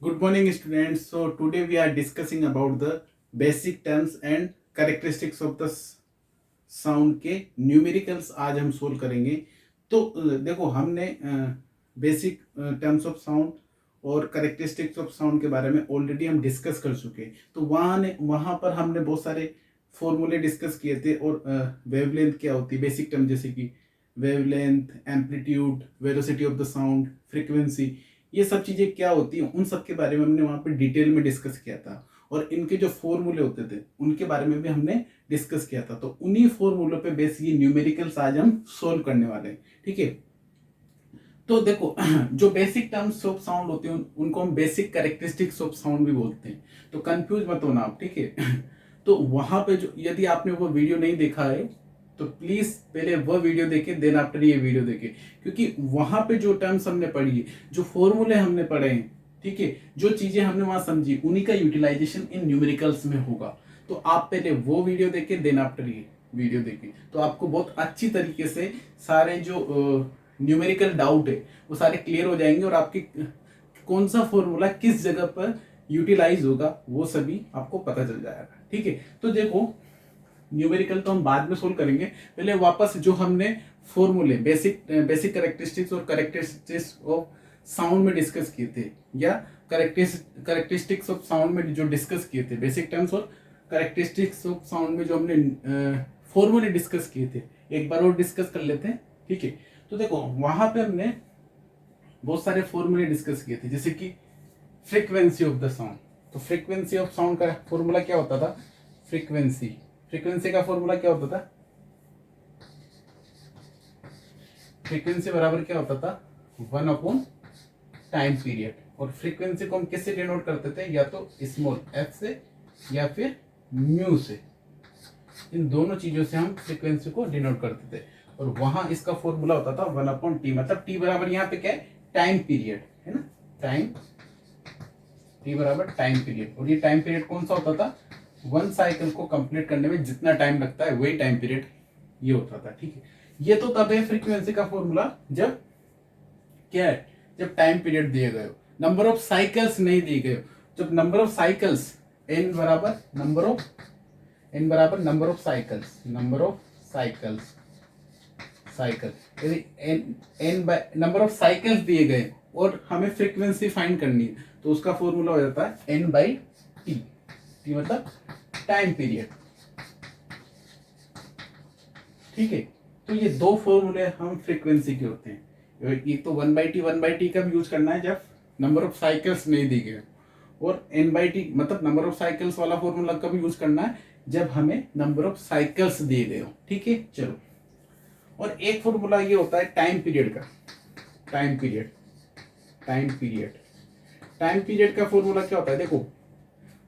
Good morning, students. So today we are discussing about the basic terms and characteristics of the sound के numericals आज हम solve करेंगे। तो देखो हमने बेसिक टर्म्स ऑफ साउंड और करेक्टरिस्टिक्स ऑफ साउंड के बारे में ऑलरेडी हम डिस्कस कर चुके हैं। तो वहाँ पर हमने बहुत सारे फॉर्मूले डिस्कस किए थे और वेवलेंथ क्या होती है, बेसिक टर्म जैसे कि wavelength, amplitude, velocity of the sound, frequency, ये सब चीज़ें क्या होती हैं उन सब के बारे में हमने वहाँ पे डिटेल में डिस्कस किया था। और इनके जो फॉर्मूले होते थे उनके बारे में भी हमने डिस्कस किया था। तो उन्हीं फॉर्मूलों पे बेस ये न्यूमेरिकल्स आज हम सोल्व करने वाले हैं। ठीक है, तो देखो जो बेसिक टर्म्स ऑफ साउंड होते हैं उनको हम बेसिक कैरेक्टरिस्टिक्स ऑफ साउंड भी बोलते हैं। तो कंफ्यूज मत होना आप, ठीक है। तो वहां पे जो, यदि आपने वो वीडियो नहीं देखा है तो प्लीज पहले वो वीडियो देखे, देन आफ्टर ये वीडियो देखे, क्योंकि वहां पे जो टर्म्स हमने पढ़ी है, जो फॉर्मूले हमने पढ़े हैं, ठीक है, जो चीजें हमने वहां समझी, उन्हीं का यूटिलाइजेशन इन न्यूमेरिकल्स में होगा। तो आप पहले वो वीडियो देखें, देन आफ्टर ये वीडियो देखें, तो आपको बहुत अच्छी तरीके से सारे जो न्यूमेरिकल डाउट है वो सारे क्लियर हो जाएंगे और आपकी कौन सा फॉर्मूला किस जगह पर यूटिलाइज होगा वो सभी आपको पता चल जाएगा। ठीक है, तो देखो न्यूमेरिकल तो हम बाद में सोल्व करेंगे, पहले वापस जो हमने फॉर्मूले बेसिक करेक्टरिस्टिक्स और करेक्टरिस्टिक्स ऑफ साउंड में डिस्कस किए थे, या करेक्टरिस्टिक्स ऑफ साउंड में जो डिस्कस किए थे, बेसिक टर्म्स और करेक्टरिस्टिक्स ऑफ साउंड में जो हमने फॉर्मूले डिस्कस किए थे, एक बार और डिस्कस कर लेते हैं। ठीक है, तो देखो वहां पे हमने बहुत सारे फॉर्मूले डिस्कस किए थे, जैसे कि फ्रीक्वेंसी ऑफ द साउंड। तो फ्रीक्वेंसी ऑफ साउंड का फॉर्मूला क्या होता था? फ्रीक्वेंसी का फॉर्मूला क्या होता था? फ्रीक्वेंसी बराबर क्या होता था? 1 टाइम पीरियड। और फ्रीक्वेंसी को हम किससे डिनोट करते थे? या तो स्मॉल f से या फिर म्यू से। इन दोनों चीजों से हम फ्रीक्वेंसी को डिनोट करते थे। और वहां इसका फॉर्मूला होता था 1/t, मतलब t बराबर यहाँ पे क्या है? टाइम पीरियड है ना, t बराबर टाइम पीरियड। और ये टाइम पीरियड कौन सा होता था? वन साइकिल को कंप्लीट करने में जितना टाइम लगता है वही टाइम पीरियड ये होता था। ठीक है, ये तो तब है फ्रीक्वेंसी का फॉर्मूला जब क्या है, जब टाइम पीरियड दिए गए हो, नंबर ऑफ साइकिल्स नहीं दिए गए हो। जब नंबर ऑफ साइकिल्स n बराबर नंबर ऑफ साइकिल्स साइकिल, यदि नंबर ऑफ साइकिल्स दिए गए और हमें फ्रीक्वेंसी फाइंड करनी है, तो उसका फॉर्मूला हो जाता है n/t। टी मतलब टाइम पीरियड। ठीक है, तो ये दो फॉर्मूले हम फ्रीक्वेंसी के होते हैं। एक तो 1/t कब यूज करना है? जब नंबर ऑफ साइकिल्स नहीं दी गए। और n/t मतलब नंबर ऑफ साइकिल्स वाला फॉर्मूला कब यूज करना है? जब हमें नंबर ऑफ साइकिल्स दिए गए हो। ठीक है, चलो। और एक फॉर्मूला ये होता है टाइम पीरियड का। टाइम पीरियड का फॉर्मूला क्या होता है? देखो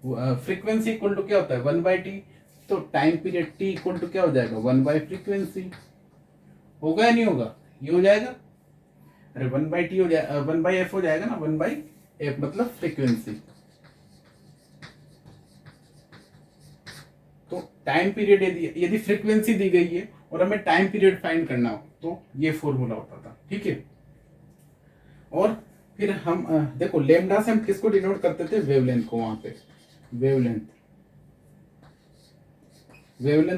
फ्रीक्वेंसी इक्वल टू क्या होता है? 1/t। तो time period t equal to क्या हो जाएगा? 1/फ्रीक्वेंसी। होगा या नहीं होगा? ये हो जाएगा, अरे 1/t हो जाएगा, 1/f हो जाएगा ना, 1/f मतलब फ्रीक्वेंसी। तो टाइम पीरियड यदि फ्रीक्वेंसी दी गई है और हमें टाइम पीरियड फाइंड करना हो तो ये फॉर्मूला होता था। ठीक है, और फिर हम देखो लेमडा से हम किसको डिनोट करते थे? वेवलेंथ को। वहां पे वेवलेंथ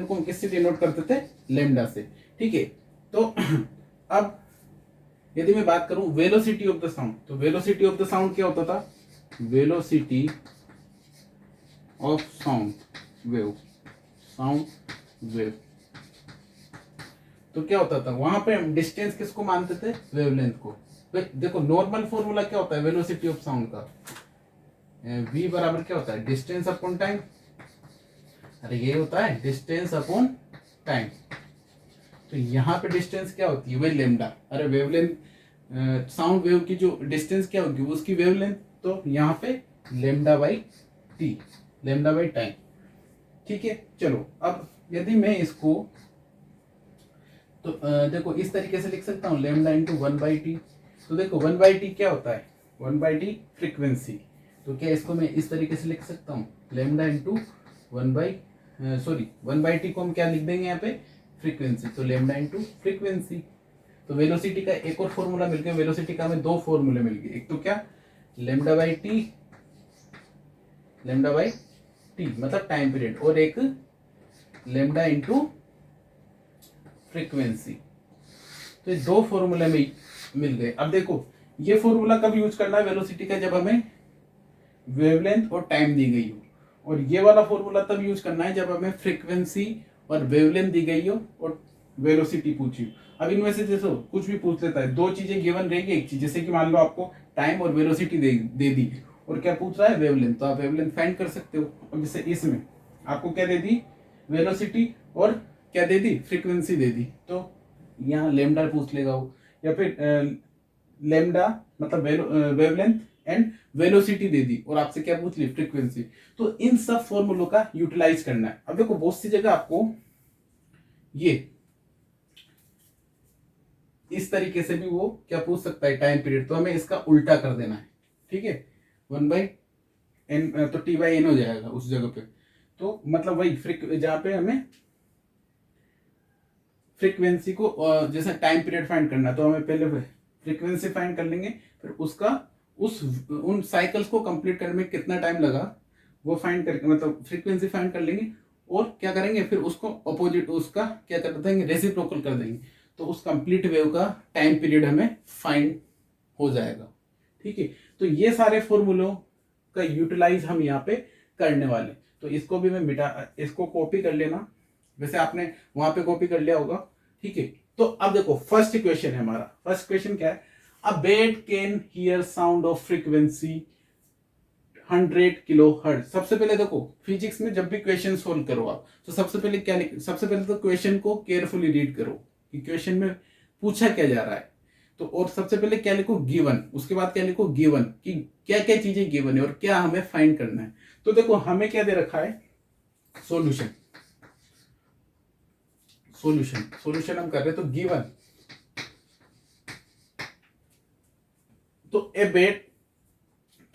को हम किससे डिनोट करते थे? लेमडा से। ठीक है, तो अब यदि मैं बात करूं वेलोसिटी ऑफ द साउंड, तो वेलोसिटी ऑफ द साउंड क्या होता था? Velocity of sound wave. तो क्या होता था वहां पे? हम डिस्टेंस किसको मानते थे? वेवलेंथ को। देखो नॉर्मल फॉर्मूला क्या होता है वेलोसिटी ऑफ साउंड का? v बराबर क्या होता है? Distance upon time. अरे ये होता है डिस्टेंस अपॉन टाइम। तो यहाँ पे डिस्टेंस क्या होती है? वही लेमडा। अरे वेवलेंथ, साउंड वेव की जो डिस्टेंस क्या होगी? उसकी वेवलेंथ। तो यहाँ पे λ/t, λ/टाइम। ठीक है, चलो अब यदि मैं इसको तो देखो इस तरीके से लिख सकता हूँ, लेमडा इंटू 1/t। तो देखो 1/t क्या होता है? 1/t frequency. तो क्या इसको मैं इस तरीके से लिख सकता हूँ? लेमडा इंटू 1/t को हम क्या लिख देंगे यहाँ पे? फ्रीक्वेंसी। तो लेमडा इंटू फ्रीक्वेंसी। तो वेलोसिटी का एक और फॉर्मूला मिल गया। वेलोसिटी का हमें दो फॉर्मूले मिल गए। एक तो क्या? λ/t लेमडा बाई टी मतलब टाइम पीरियड, और एक लेमडा इंटू फ्रीक्वेंसी। तो ये दो फॉर्मूले में मिल गए। अब देखो ये फॉर्मूला कब यूज करना है वेलोसिटी का, जब हमें वेवलेंथ और टाइम दी गई हो, और ये वाला फॉर्मूला तब यूज करना है जब हमें फ्रीक्वेंसी और वेवलेंथ दी गई हो और वेलोसिटी पूछी हो। अब इनमें से जैसे कुछ भी पूछ लेता है, दो चीजें गिवन रहेगी, एक चीज जैसे कि मान लो आपको टाइम और वेलोसिटी दे दी, और क्या पूछ रहा है वेवलेंथ, तो आप वेवलेंथ फाइंड कर सकते हो। अब जैसे इसमें आपको क्या दे दी, वेलोसिटी, और क्या दे दी, फ्रीक्वेंसी दे दी, तो यहाँ लेमडा पूछ लेगा वो, या फिर लेमडा मतलब वेवलेंथ एंड वेलोसिटी दे दी, और आपसे क्या पूछ ली, फ्रीक्वेंसी। तो इन सब फॉर्मूलों का यूटिलाइज करना है। अब देखो बहुत सी जगह आपको ये इस तरीके से भी वो क्या पूछ सकता है, टाइम पीरियड, तो हमें इसका उल्टा कर देना है, ठीक है, 1/n, तो t/n हो जाएगा उस जगह पे। तो मतलब वही जहां पे हमें फ्रीक्वेंसी को जैसे टाइम पीरियड फाइंड करना है, तो हमें पहले फ्रीक्वेंसी फाइंड कर लेंगे, फिर उसका उन साइकिल्स को कंप्लीट करने में कितना टाइम लगा वो फाइंड करके, मतलब फ्रीक्वेंसी फाइंड कर लेंगे, और क्या करेंगे फिर उसको अपोजिट उसका क्या कर देंगे, रेसिप्रोकल कर देंगे, तो उस कंप्लीट वेव का टाइम पीरियड हमें फाइंड हो जाएगा, ठीक है। तो ये सारे फॉर्मूलों का यूटिलाइज हम यहाँ पे करने वाले। तो इसको भी मैं इसको कॉपी कर लेना, वैसे आपने वहां पे कॉपी कर लिया होगा, ठीक है। तो अब देखो फर्स्ट इक्वेशन है हमारा, फर्स्ट क्वेश्चन क्या है, a bat can hear sound of frequency 100 kilohertz. सबसे पहले देखो फिजिक्स में जब भी क्वेश्चन सोल्व करो आप, तो सबसे पहले क्या सबसे पहले तो क्वेश्चन को केयरफुली रीड करो कि क्वेश्चन में पूछा क्या जा रहा है। तो और सबसे पहले क्या लिखो, गिवन, उसके बाद क्या लिखो, गिवन, कि क्या क्या चीजें गिवन है और क्या हमें फाइंड करना है। तो देखो हमें क्या दे रखा है, सॉल्यूशन, सॉल्यूशन हम कर रहे हैं, तो गिवन, तो a bat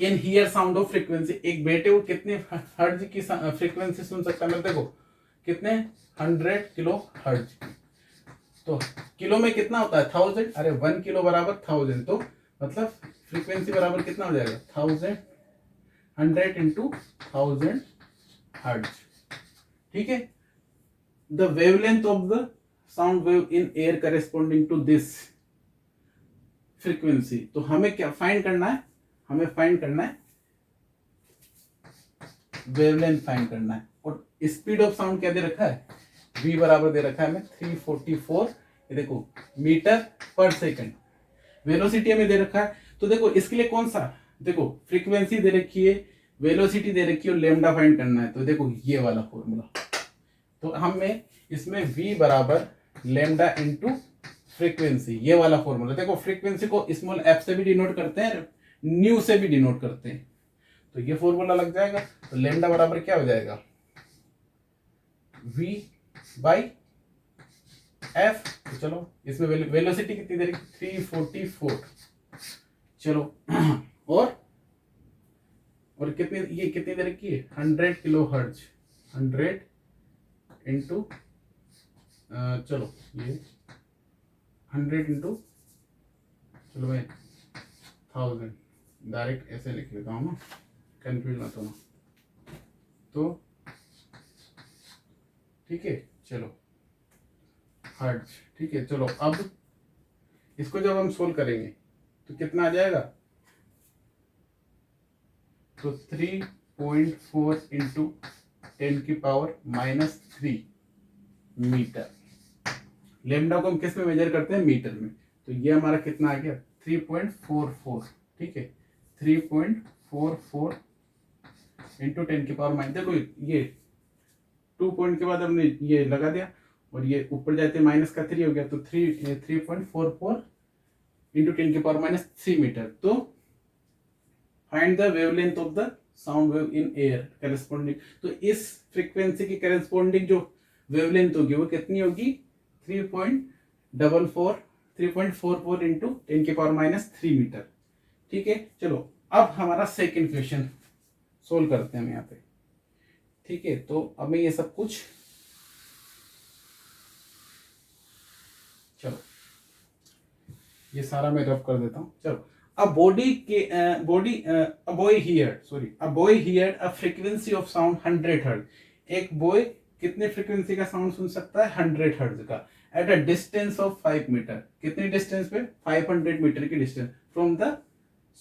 can hear sound of frequency, एक बेटे वो कितने हर्ट्ज की फ्रीक्वेंसी सुन सकता है, मतलब देखो कितने, 100 किलो हर्ट्ज। तो किलो में कितना होता है, 1000, अरे 1 किलो बराबर 1000, तो मतलब फ्रीक्वेंसी बराबर कितना हो जाएगा, 1000, 100 इंटू 1000 हर्ट्ज, ठीक है। The wavelength of the sound wave in air corresponding to this frequency. तो हमें क्या फाइंड करना है, हमें फाइंड करना है वेवलेंथ फाइंड करना है, और स्पीड ऑफ साउंड क्या दे रखा है, v बराबर दे रखा है हमें 344, ये देखो मीटर पर सेकंड। वेलोसिटी हमें दे रखा है, तो देखो इसके लिए कौन सा, देखो फ्रीक्वेंसी दे रखी है, वेलोसिटी दे रखी है, और लेमडा फाइंड करना है, तो देखो ये वाला फॉर्मूला। तो हमें इसमें v बराबर लेमडा इंटू फ्रीक्वेंसी, ये वाला फॉर्मूला। देखो फ्रीक्वेंसी को स्मॉल f से भी डिनोट करते हैं, न्यू से भी डिनोट करते हैं, तो ये फॉर्मूला लग जाएगा। तो लेमडा बराबर क्या हो जाएगा, v बाई एफ। तो चलो इसमें वेलोसिटी कितनी दे रखी, 344, चलो और कितनी, ये कितनी दे रखी है, 100 किलो हर्ट्ज, 100 इंटू चलो ये 100 इंटू, चलो मैं 1000 डायरेक्ट ऐसे लिख लेता हूँ ना, कंफ्यूज मत होना, तो ठीक है, चलो हर्ट्ज, ठीक है। चलो अब इसको जब हम सोल्व करेंगे तो कितना आ जाएगा, तो 3.4 इंटू 10⁻³ मीटर। लेमडा को हम किस में मेजर करते हैं, मीटर में, तो ये हमारा कितना आ गया, 3.44, ठीक है, 3.44 इंटू 10⁻⁻, देखो ये 2 पॉइंट के बाद हमने ये लगा दिया, और ये ऊपर जाते माइनस का 3 हो गया, तो 3.44 इंटू 10⁻³ मीटर। तो find the wavelength of the sound wave in air corresponding, तो इस फ्रीक्वेंसी की करेस्पॉन्डिंग जो वेवलेंथ होगी वो कितनी होगी, 3.44 इंटू 10⁻³ मीटर, ठीक है। चलो अब हमारा सेकेंड क्वेश्चन सोल्व करते हैं हम यहाँ पे, ठीक है। तो अब मैं ये सब कुछ, चलो ये सारा मैं रफ कर देता हूँ। चलो a boy heard a frequency of sound 100 hertz. एक बॉय कितने फ्रीक्वेंसी का साउंड सुन सकता है? 100 हर्ट्ज का, at a distance of 5 metre. कितनी डिस्टेंस पे? 500 मीटर की distance from the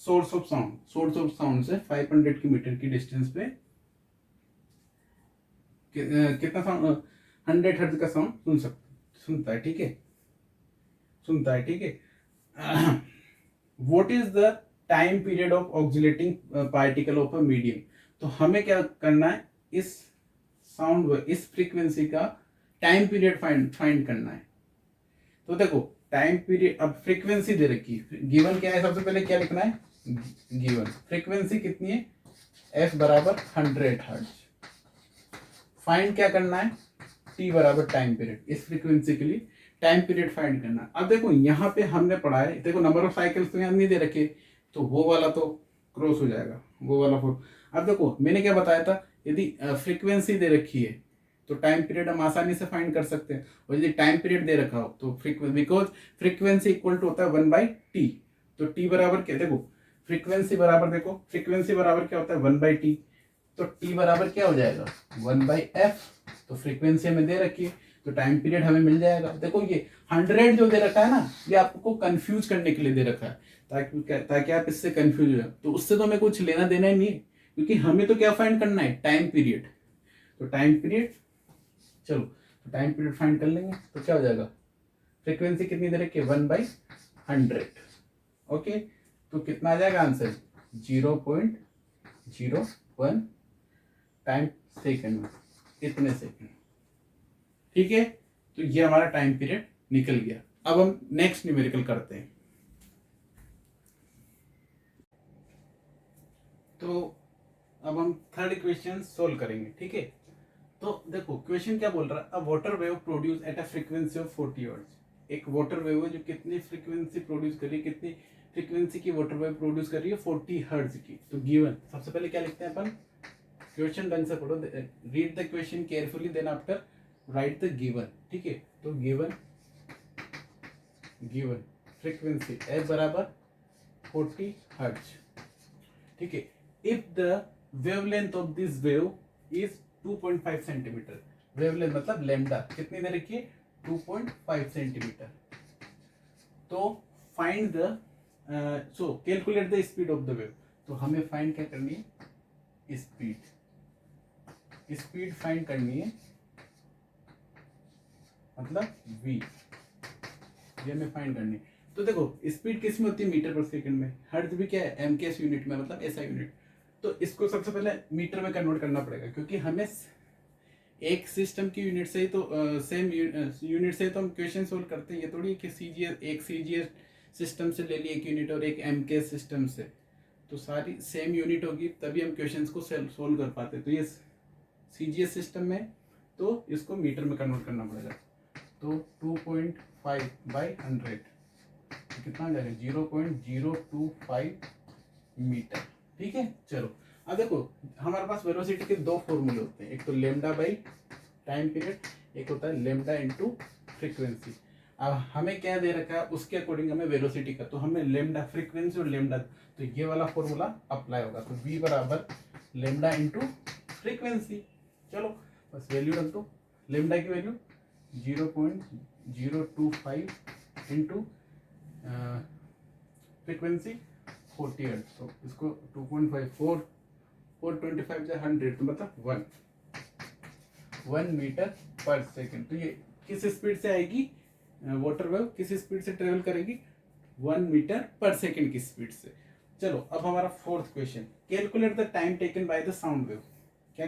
source of sound. Source of sound से 500 की मीटर की डिस्टेंस पे कितना साउंड? 100 हर्ट्ज का साउंड सुनता है, ठीक है, सुनता है, ठीक है। What is the time period of oscillating particle of a medium? तो हमें क्या करना है? इस साउंड, इस फ्रीक्वेंसी का टाइम पीरियड फाइंड करना है। तो देखो टाइम पीरियड, अब फ्रीक्वेंसी दे रखी है, गिवन क्या है? सबसे पहले क्या लिखना है? गिवन फ्रीक्वेंसी कितनी है? एफ बराबर 100 हर्ट्ज। फाइंड क्या करना है? टी बराबर टाइम पीरियड। इस फ्रीक्वेंसी के लिए टाइम पीरियड फाइंड करना है। अब देखो यहाँ पे हमने पढ़ा है, देखो नंबर ऑफ साइकिल्स तो यहाँ नहीं दे रखे, तो वो वाला तो क्रॉस हो जाएगा, वो वाला फोर। अब देखो मैंने क्या बताया था, यदि फ्रीक्वेंसी दे रखी है तो टाइम पीरियड हम आसानी से फाइंड कर सकते हैं। और यदि टाइम पीरियड दे रखा हो तो बिकॉज फ्रीक्वेंसी इक्वल टू होता है 1/t। तो टी बराबर क्या? देखो फ्रीक्वेंसी बराबर, देखो फ्रीक्वेंसी बराबर क्या होता है? 1/t। तो टी बराबर क्या हो जाएगा? 1/f। तो फ्रीक्वेंसी हमें दे रखी है तो टाइम पीरियड हमें मिल जाएगा। देखो ये 100 जो दे रखा है ना, ये आपको कंफ्यूज करने के लिए दे रखा है, ताकि आप इससे कंफ्यूज हो जाए। तो उससे तो हमें कुछ लेना देना ही नहीं है, क्योंकि हमें तो क्या फाइंड करना है? Time period. तो टाइम पीरियड, चलो तो टाइम पीरियड फाइंड कर लेंगे। तो क्या हो जाएगा? फ्रीक्वेंसी कितनी दे रखी है? 1/100। ओके, तो कितना आ जाएगा आंसर? 0.01 टाइम सेकेंड में, इतने सेकेंड, ठीक है। तो ये हमारा टाइम पीरियड निकल गया। अब हम नेक्स्ट न्यूमेरिकल करते हैं। तो अब हम थर्ड इक्वेशन सोल्व करेंगे, ठीक है। तो देखो क्वेश्चन क्या बोल रहा है? अ water wave produce at a frequency of 40 hertz. एक वाटर वेव है जो कितनी फ्रीक्वेंसी प्रोड्यूस कर रही है? कितनी फ्रीक्वेंसी की वाटर वेव प्रोड्यूस कर रही है? 40 हर्ट्ज की। तो गिवन, सबसे पहले क्या लिखते हैं अपन? क्वेश्चन ढंग से पढ़ो, read the question carefully, then after write the given, ठीक है। तो गिवन फ्रीक्वेंसी एफ बराबर 40 हर्ट्ज, ठीक है। If the wavelength of this wave is 2.5 centimetre. Wavelength मतलब लेमडा कितनी दे रखी है? 2.5 सेंटीमीटर। तो find the calculate the speed of the wave. तो हमें फाइंड क्या करनी है? स्पीड फाइंड करनी है, मतलब v, ये हमें फाइंड करनी है। तो देखो स्पीड किस में होती है? मीटर पर सेकंड में। हर्ट्ज भी क्या है? एमकेएस यूनिट में, मतलब एसआई यूनिट। तो इसको सबसे पहले मीटर में कन्वर्ट करना पड़ेगा, क्योंकि हमें एक सिस्टम की यूनिट से ही तो सेम यूनिट से तो हम क्वेश्चन सोल्व करते हैं। ये थोड़ी कि सीजीएस सिस्टम से ले ली एक यूनिट और एक एमकेएस सिस्टम से, तो सारी सेम यूनिट होगी तभी हम क्वेश्चंस को सोल्व कर पाते। तो ये सीजीएस सिस्टम में तो इसको मीटर में कन्वर्ट करना पड़ेगा। तो 2.5/100 कितना आ जाएगा? 0.025 मीटर, ठीक है। चलो अब देखो हमारे पास वेलोसिटी के दो फॉर्मूले होते हैं, एक तो लेमडा बाई टाइम पीरियड, एक होता है लेमडा इनटू फ्रीक्वेंसी। अब हमें क्या दे रखा है उसके अकॉर्डिंग हमें वेलोसिटी का, तो हमें लेमडा फ्रीक्वेंसी और लेमडा, तो ये वाला फॉर्मूला अप्लाई होगा। तो v बराबर लेमडा इनटू फ्रीक्वेंसी। चलो बस वैल्यू रख दो, लेमडा की वैल्यू 0.025 इंटू फ्रीक्वेंसी 40 हर्ट्ज। तो इसको 2.54 425 से 100 तो मतलब 1 मीटर पर सेकेंड। तो ये किस स्पीड से आएगी? वाटर वेव किस स्पीड से ट्रेवल करेगी? 1 मीटर पर सेकेंड की स्पीड से। चलो अब हमारा fourth question, calculate the time taken by the sound wave. क्या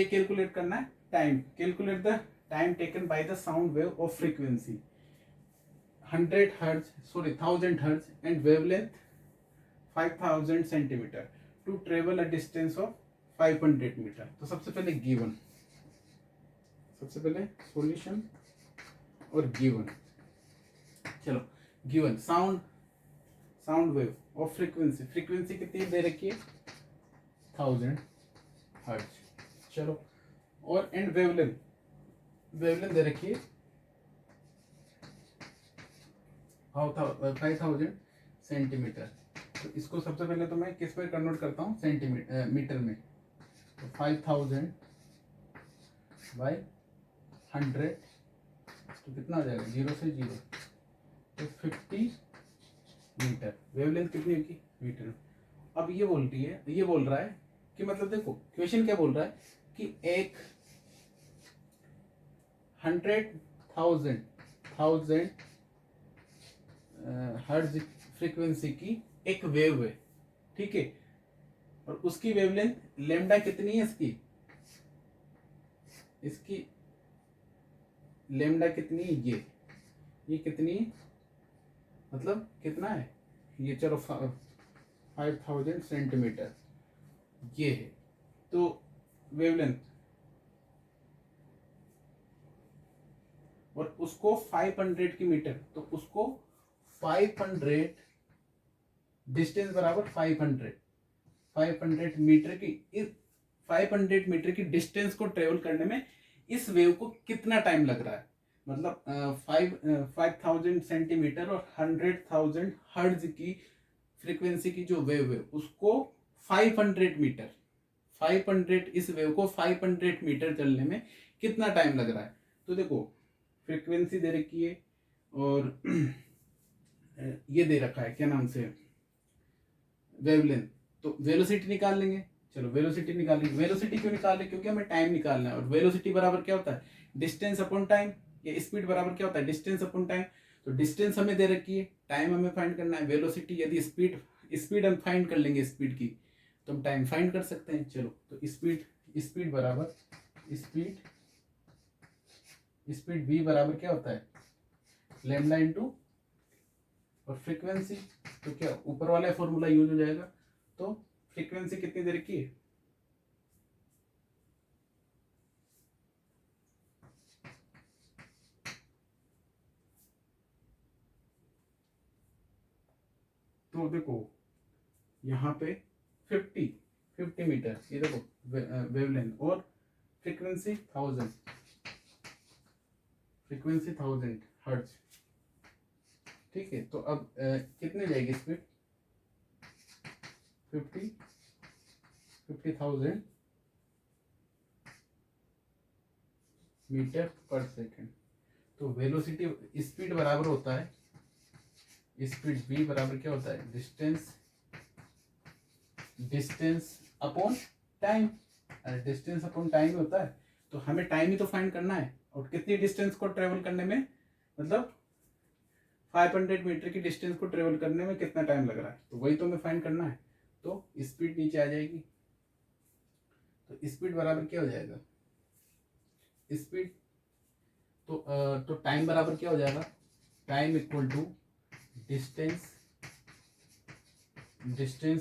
कैलकुलेट करना है? Time. Calculate the time taken by the sound wave of frequency 1000 hertz and wavelength 5000 centimetre to travel a distance of 500 metre. तो सबसे पहले given, सबसे पहले solution और given. चलो given sound wave of frequency कितनी दे रखी है? 1000 हर्ट्ज। चलो और एंड वेवलेंथ दे रखी है 5000 सेंटीमीटर। तो इसको सबसे पहले तो मैं किस में कन्वर्ट करता हूँ, सेंटीमीटर मीटर में। तो 5000 बाई 100 तो कितना आ जाएगा, 0 से 0 तो 50 मीटर। वेवलेंथ कितनी होगी, मीटर में। अब ये बोल रहा है कि मतलब देखो क्वेश्चन क्या बोल रहा है कि एक 100,000 हर्ट्ज फ्रीक्वेंसी की एक वेव है, ठीक है, और उसकी वेवलेंथ लेमडा कितनी है, इसकी लेमडा कितनी है, ये कितनी है, मतलब कितना है ये, चलो 5000 सेंटीमीटर ये है। तो वेवलेंथ, और उसको 500 की मीटर, तो उसको 500 डिस्टेंस बराबर 500 मीटर की, इस 500 मीटर की डिस्टेंस को ट्रेवल करने में इस वेव को कितना टाइम लग रहा है। मतलब 5000 सेंटीमीटर और 100,000 हर्ट्ज की फ्रीक्वेंसी की जो वेव है उसको 500 मीटर, 500 इस वेव को 500 मीटर चलने में कितना टाइम लग रहा है। तो देखो फ्रीक्वेंसी दे रखी है और ये दे रखा है क्या नाम से, वेवलेंथ। तो वेलोसिटी निकाल लेंगे, चलो वेलोसिटी निकालेंगे। वेलोसिटी क्यों निकाल रहे, क्योंकि हमें टाइम निकालना है, और वेलोसिटी बराबर क्या होता है, डिस्टेंस अपॉन टाइम। या स्पीड बराबर क्या होता है, डिस्टेंस अपॉन टाइम। तो डिस्टेंस हमें दे रखी है, टाइम हमें फाइंड करना है। वेलोसिटी, यदि स्पीड हम फाइंड कर लेंगे स्पीड की, तो हम टाइम फाइंड कर सकते हैं। चलो तो स्पीड बराबर स्पीड v बराबर क्या होता है, लैम्डा इंटू और फ्रीक्वेंसी। तो क्या ऊपर वाला फॉर्मूला यूज हो जाएगा। तो फ्रीक्वेंसी कितनी देर की है, तो देखो यहाँ पे 50 मीटर, ये देखो वेवलेंथ, और फ्रीक्वेंसी 1000 हर्ट्ज, ठीक है। तो अब कितने जाएगी स्पीड, 50,000 मीटर पर सेकेंड। तो वेलोसिटी, स्पीड बराबर होता है, स्पीड v बराबर क्या होता है, डिस्टेंस अपॉन टाइम। अरे डिस्टेंस अपॉन टाइम होता है, तो हमें टाइम ही तो फाइंड करना है, और कितनी डिस्टेंस को ट्रेवल करने में, मतलब 500 मीटर की डिस्टेंस को ट्रेवल करने में कितना टाइम लग रहा है, तो वही तो हमें फाइंड करना है। तो स्पीड नीचे आ जाएगी, तो स्पीड बराबर क्या हो जाएगा, स्पीड तो टाइम बराबर क्या हो जाएगा, time equal to distance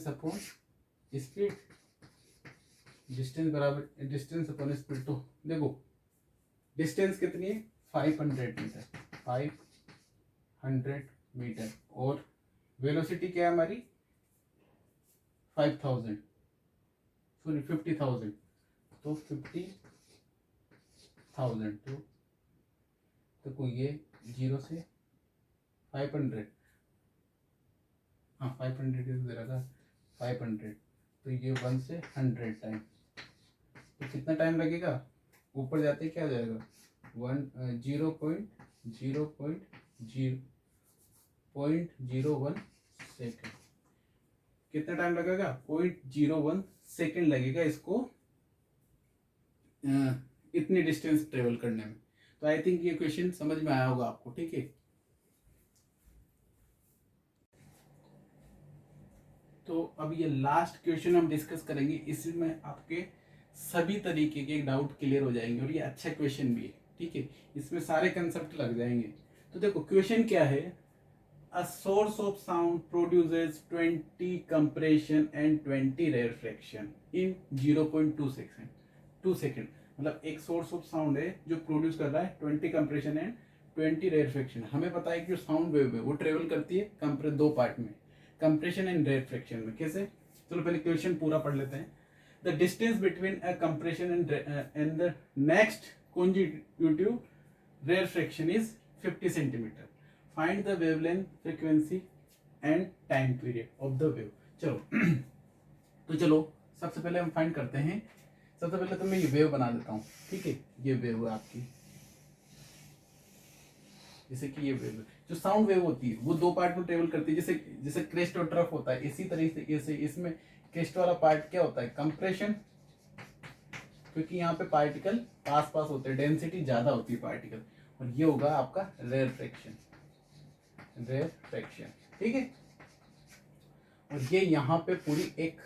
upon speed. Distance बराबर डिस्टेंस अपॉन स्पीड। तो देखो डिस्टेंस कितनी है, 500 मीटर, और वेलोसिटी क्या है हमारी 5000 सॉरी 50,000, तो 50,000। तो देखो ये 0 से 500, हाँ 500 दे रहा था, 500, तो ये 1 से 100 टाइम, तो कितना टाइम लगेगा, ऊपर जाते क्या हो जाएगा, 0.01 सेकेंड। कितना टाइम लगेगा, 0.01 सेकेंड लगेगा इसको इतनी डिस्टेंस ट्रेवल करने में। तो आई थिंक ये क्वेश्चन समझ में आया होगा आपको, ठीक है। तो अब ये लास्ट क्वेश्चन हम डिस्कस करेंगे, इसमें आपके सभी तरीके के डाउट क्लियर हो जाएंगे, और ये अच्छा क्वेश्चन भी है, ठीक है, इसमें सारे कंसेप्ट लग जाएंगे। तो देखो क्वेश्चन क्या है, a source of sound produces 20 compression and 20 rarefaction in 0.2 second, 2 second. मतलब एक सोर्स ऑफ साउंड है जो प्रोड्यूस कर रहा है 20 कंप्रेशन एंड 20 रेयरफेक्शन। हमें पता है कि जो साउंड वेव है वो ट्रेवल करती है दो पार्ट में, कंप्रेशन एंड रेयरफेक्शन में। कैसे, चलो पहले क्वेश्चन पूरा पढ़ लेते हैं। The distance between a compression and the next consecutive rarefaction is 50 centimetre. Find the wavelength, frequency and time period of the wave. चलो तो चलो सबसे पहले हम फाइंड करते हैं। सबसे पहले तो मैं ये वेव बना देता हूँ, ठीक है। ये वेव है आपकी, जैसे कि ये वेव जो साउंड वेव होती है वो दो पार्ट में ट्रेवल करती है, जैसे जैसे क्रेस्ट और ट्रफ होता है, इसी तरीके से इसमें क्रेस्ट वाला पार्ट क्या होता है, कंप्रेशन, क्योंकि यहाँ पे पार्टिकल पास पास होते हैं, डेंसिटी ज्यादा होती है पार्टिकल, और ये होगा आपका रेरफेक्शन, रेरफेक्शन, ठीक है। और ये यहाँ पे पूरी एक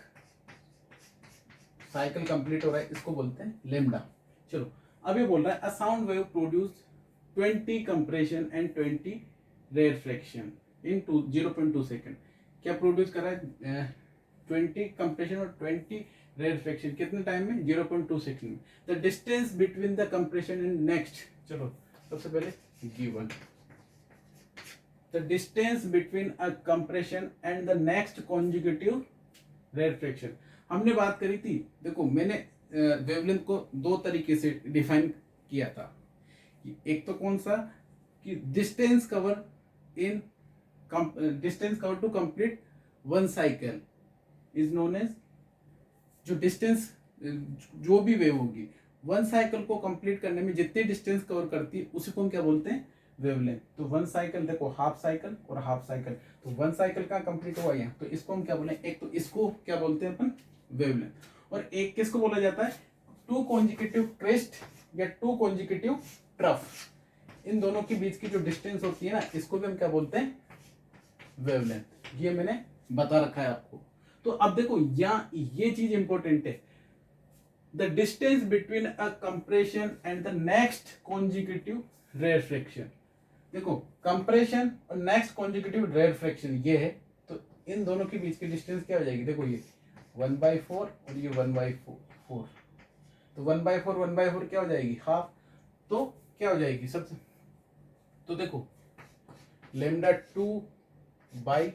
साइकिल कंप्लीट हो रहा है, इसको बोलते हैं लेमडा। चलो अब ये बोल रहा है a sound wave produce 20 compression and 20 rarefaction in 0.2 second. क्या प्रोड्यूस कर रहा है, 20 कंप्रेशन और 20 रेरफेक्शन, कितने टाइम में, 0.2 सेकेंड में। The distance between the compression and next, चलो सबसे पहले given the distance between a compression and the next consecutive rarefaction. हमने बात करी थी, देखो मैंने वेवलेंथ को दो तरीके से डिफाइन किया था। एक तो कौन सा, कि distance cover in distance cover to complete one cycle is known as, जो डिस्टेंस जो भी वेव होगी वन साइकिल को कंप्लीट करने में जितनी डिस्टेंस कवर करती है उसी को हम क्या बोलते हैं, वेवलेंथ। तो वन साइकिल देखो, हाफ साइकिल और हाफ साइकिल, तो वन साइकिल का कंप्लीट हुआ यहाँ, तो इसको हम क्या बोले, एक तो इसको क्या बोलते हैं अपन, वेवलेंथ। और एक किसको बोला जाता है, टू कॉन्जिक्यूटिव क्रेस्ट या टू कॉन्जिक्यूटिव ट्रफ, इन दोनों के बीच की जो डिस्टेंस होती है ना, इसको भी हम क्या बोलते हैं, वेवलेंथ। ये मैंने बता रखा है आपको। तो अब देखो यहाँ ये चीज इंपॉर्टेंट है, the distance between a compression and the next consecutive rarefaction. देखो कंप्रेशन और नेक्स्ट कॉन्जिक्यूटिव रेरफेक्शन ये है, तो इन दोनों के बीच की डिस्टेंस क्या हो जाएगी, देखो ये 1/4 और ये 1/4, तो 1/4 क्या हो जाएगी, हाफ, तो क्या हो जाएगी सबसे, तो देखो लेमडा 2 बाई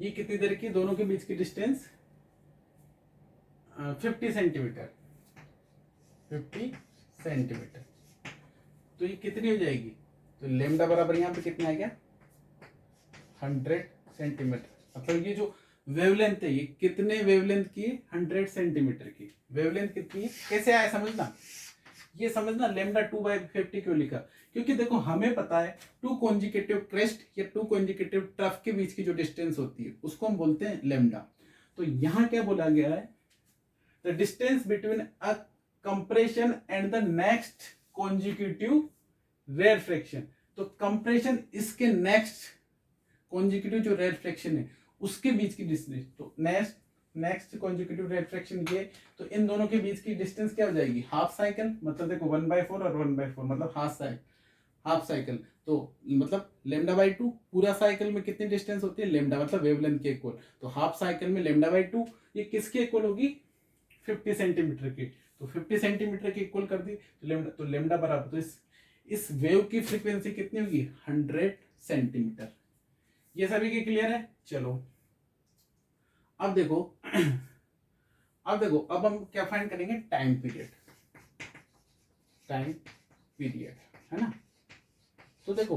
ये कितनी देर की, दोनों के बीच की डिस्टेंस 50 सेंटीमीटर, 50 सेंटीमीटर, तो ये कितनी हो जाएगी, तो लेमडा बराबर यहाँ पे कितना आ गया, 100 सेंटीमीटर। मतलब ये जो वेवलेंथ है ये कितने वेवलेंथ की है, 100 सेंटीमीटर की वेवलेंथ कितनी है, कैसे आया समझना, ये समझना लेमडा 2/50 क्यों लिखा, क्योंकि देखो हमें पता है टू कॉन्जिक्यूटिव क्रेस्ट या टू कॉन्जिक्यूटिव ट्रफ के बीच की जो डिस्टेंस होती है उसको हम बोलते हैं लेमडा। तो यहाँ क्या बोला गया है, the distance between a compression and the next consecutive rarefaction. तो कंप्रेशन इसके नेक्स्ट कॉन्जिक्यूटिव जो रेरफेक्शन है उसके बीच की डिस्टेंस, तो नेक्स्ट कॉन्जिक्यूटिव रेरफेक्शन ये, तो इन दोनों के बीच की डिस्टेंस क्या हो जाएगी, हाफ साइकिल, मतलब देखो 1/4 और 1/4 मतलब हाफ साइकिल, तो मतलब लेमडा/2, पूरा साइकिल में कितनी डिस्टेंस होती है, लेमडा मतलब वेवलेंथ के इक्वल, तो हाफ साइकिल में लेमडा/2 ये किसके इक्वल होगी, 50 सेंटीमीटर की, तो 50 सेंटीमीटर की इक्वल कर दी, तो लेमडा बराबर, तो इस वेव की फ्रीक्वेंसी कितनी होगी, 100 सेंटीमीटर। ये सभी के क्लियर है। चलो अब देखो अब हम क्या फाइंड करेंगे, टाइम पीरियड, है ना। तो देखो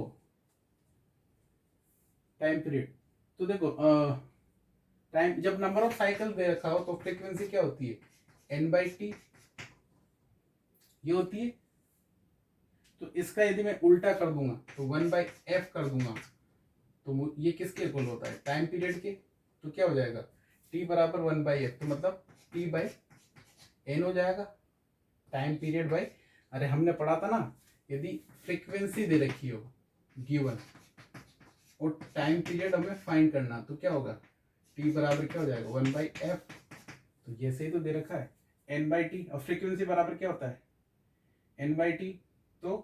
टाइम पीरियड, तो देखो टाइम जब नंबर ऑफ साइकिल दे रखा हो तो फ्रीक्वेंसी क्या होती है, n/t ये होती है। तो इसका यदि मैं उल्टा कर दूंगा तो 1/f कर दूंगा, तो ये किसके इक्वल होता है, टाइम पीरियड के, तो क्या हो जाएगा, t बराबर 1/f, तो मतलब t/n हो जाएगा, टाइम पीरियड बाय, अरे हमने पढ़ा था ना, यदि फ्रीक्वेंसी दे रखी हो गिवन और टाइम पीरियड हमें फाइंड करना, तो क्या होगा, t बराबर क्या हो जाएगा, 1/f, तो जैसे ही तो दे रखा है n/t, और फ्रीक्वेंसी बराबर क्या होता है, n/t, तो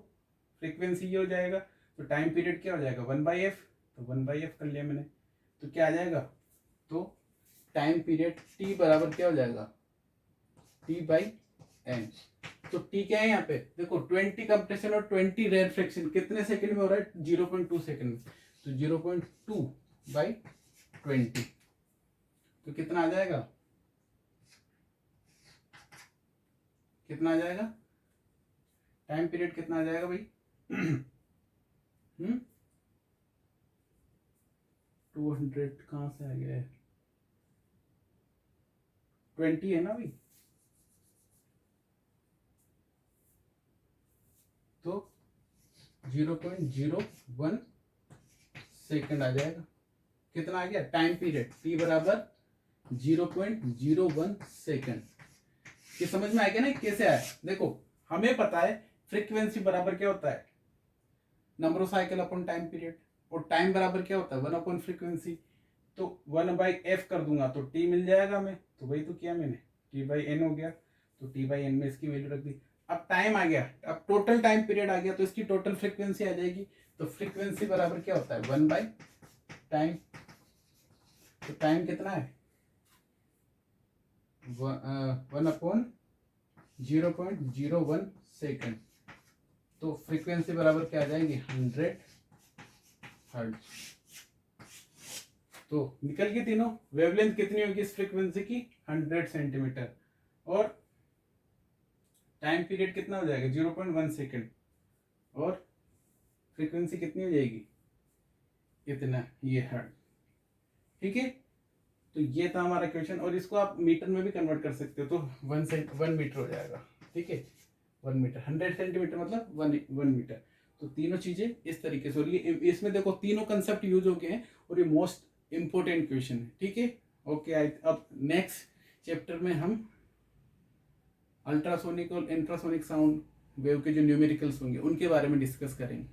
फ्रीक्वेंसी ये हो जाएगा, तो टाइम पीरियड क्या हो जाएगा, 1/f, तो 1/f कर लिया मैंने, तो क्या आ जाएगा, तो टाइम पीरियड t बराबर क्या हो जाएगा, t/n। तो t क्या है यहाँ पे, देखो 20 कंप्रेशन और 20 रेरफेक्शन कितने सेकंड में हो रहा है, 0.2 सेकंड में, तो 0.2/20, तो कितना आ जाएगा, कितना आ जाएगा, टाइम पीरियड कितना आ जाएगा भाई 200 कहाँ से आ गया है, 20 है ना अभी, तो 0.01 सेकंड आ जाएगा। कितना आ गया टाइम पीरियड, टी बराबर 0.01 सेकंड। ये समझ में आ गया ना कैसे आया। देखो हमें पता है फ्रीक्वेंसी बराबर क्या होता है, number of cycle upon time period, और टाइम बराबर क्या होता है 1 अपॉन फ्रीक्वेंसी। तो 1/f कर दूंगा तो t मिल जाएगा हमें, तो वही तो किया मैंने, t/n हो गया, तो t/n में इसकी वैल्यू रख दी। अब टाइम आ गया, अब टोटल टाइम पीरियड आ गया, तो इसकी टोटल फ्रीक्वेंसी आ जाएगी। तो फ्रीक्वेंसी बराबर क्या होता है 1/टाइम। तो टाइम कितना है 1/0.01 सेकंड। तो फ्रीक्वेंसी बराबर क्या आ जाएगी 100 हर्ट्ज। तो निकल गई तीनों। वेवलेंथ कितनी होगी इस फ्रीक्वेंसी की 100 सेंटीमीटर, और टाइम पीरियड कितना हो जाएगा 0.1 सेकंड, और फ्रीक्वेंसी कितनी हो जाएगी इतना, ये हर्ट्ज। ठीक है, तो ये था हमारा क्वेश्चन, और इसको आप मीटर में भी कन्वर्ट कर सकते हो, तो 1 मीटर हो जाएगा। ठीक है, 1 मीटर, 100 सेंटीमीटर मतलब 1 मीटर। तो तीनों चीजें इस तरीके से, और ये इसमें देखो तीनों कंसेप्ट यूज हो गए हैं, और ये मोस्ट इंपोर्टेंट क्वेश्चन है। ठीक है, ओके। अब नेक्स्ट चैप्टर में हम अल्ट्रासोनिक और इंट्रासोनिक साउंड वेव के जो न्यूमेरिकल्स होंगे उनके बारे में डिस्कस करेंगे।